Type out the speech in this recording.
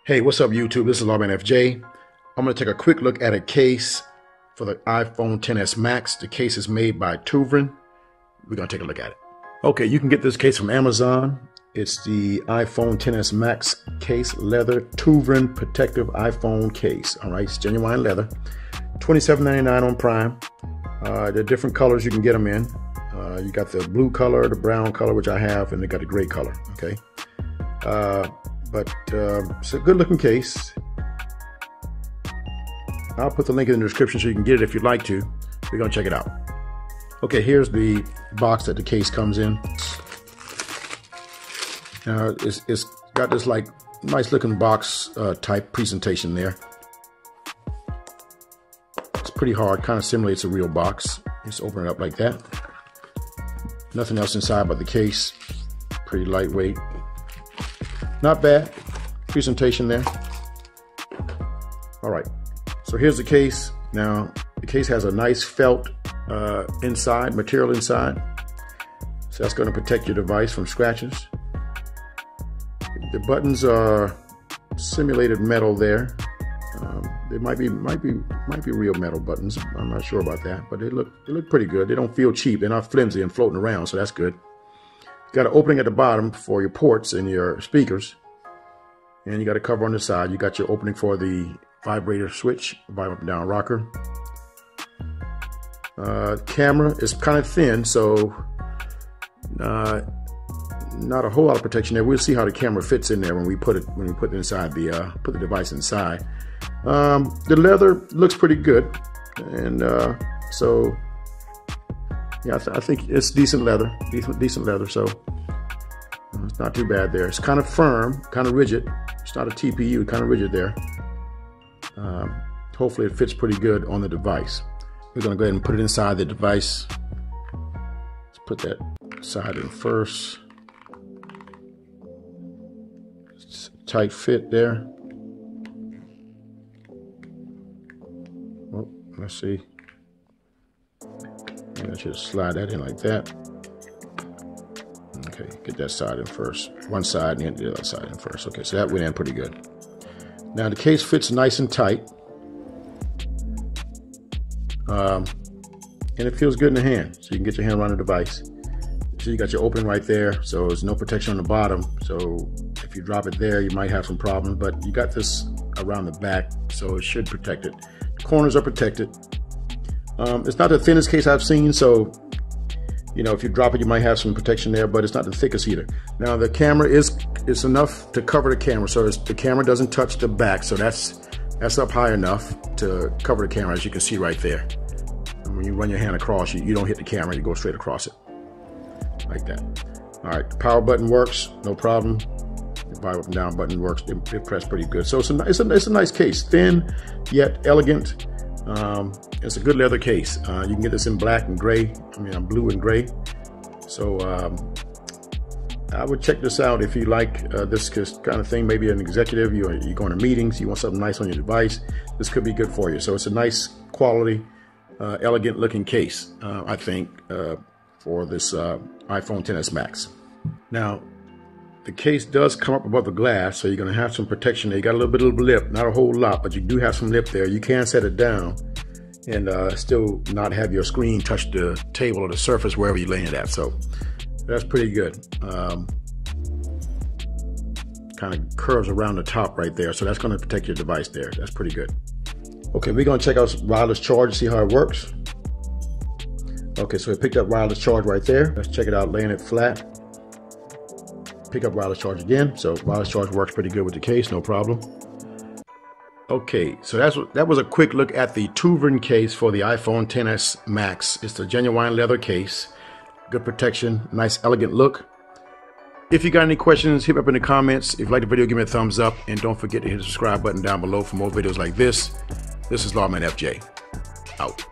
Hey, what's up YouTube? This is Lawman FJ. I'm going to take a quick look at a case for the iPhone XS Max. The case is made by TOOVREN. We're going to take a look at it. Okay, you can get this case from Amazon. It's the iPhone XS Max case, leather, TOOVREN protective iPhone case. All right, it's genuine leather. $27.99 on Prime. There are different colors you can get them in. You got the blue color, the brown color, which I have, and they got the gray color. Okay. But it's a good looking case. I'll put the link in the description so you can get it if you'd like to. We're gonna check it out. Okay, here's the box that the case comes in. Now it's got this like nice looking box type presentation there. It's pretty hard, kind of simulates a real box. Just open it up like that. Nothing else inside but the case. Pretty lightweight. Not bad presentation there. All right, so here's the case. Now the case has a nice felt material inside, so that's going to protect your device from scratches. The buttons are simulated metal there. They might be real metal buttons. I'm not sure about that, but they look pretty good. They don't feel cheap. They're not flimsy and floating around, so that's good. You got an opening at the bottom for your ports and your speakers. And you got a cover on the side. You got your opening for the vibrator switch, vibe up and down rocker. Camera is kind of thin, so not a whole lot of protection there. We'll see how the camera fits in there when we put it inside put the device inside. The leather looks pretty good, and so yeah, I think it's decent leather, decent leather. So it's not too bad there. It's kind of firm, kind of rigid. It's not a TPU, kind of rigid there. Hopefully it fits pretty good on the device. We're gonna go ahead and put it inside the device. Let's put that side in first. It's a tight fit there. Oh, let's see. Maybe I should slide that in like that. Okay, get that side in first. One side and the other side in first. Okay, so that went in pretty good. Now the case fits nice and tight. And it feels good in the hand. So you can get your hand around the device. So you got your opening right there. So there's no protection on the bottom. So if you drop it there, you might have some problems. But you got this around the back, so it should protect it. The corners are protected. It's not the thinnest case I've seen, so you know, if you drop it, you might have some protection there, but it's not the thickest either. Now the camera is enough to cover the camera, so the camera doesn't touch the back, so that's up high enough to cover the camera, as you can see right there. And when you run your hand across, you don't hit the camera, you go straight across it, like that. All right, the power button works, no problem. The vibe up and down button works, they press pretty good. So it's a nice case, thin yet elegant. It's a good leather case. You can get this in black and gray. I mean, blue and gray. So I would check this out if you like this kind of thing. Maybe an executive, you're going to meetings, you want something nice on your device. This could be good for you. So it's a nice quality, elegant looking case, I think, for this iPhone XS Max. Now, the case does come up above the glass, so you're going to have some protection there. You got a little bit of lip, not a whole lot, but you do have some lip there. You can set it down and still not have your screen touch the table or the surface wherever you're laying it at. So that's pretty good. Kind of curves around the top right there, so that's going to protect your device there. That's pretty good. Okay, we're going to check out wireless charge, see how it works. Okay, so it picked up wireless charge right there. Let's check it out, laying it flat. Pick up wireless charge again. So wireless charge works pretty good with the case, no problem. Okay, so that was a quick look at the TOOVREN case for the iPhone XS Max. It's a genuine leather case, good protection, nice elegant look. If you got any questions, hit me up in the comments. If you like the video, give me a thumbs up, and don't forget to hit the subscribe button down below for more videos like this. This is Lawman FJ, out.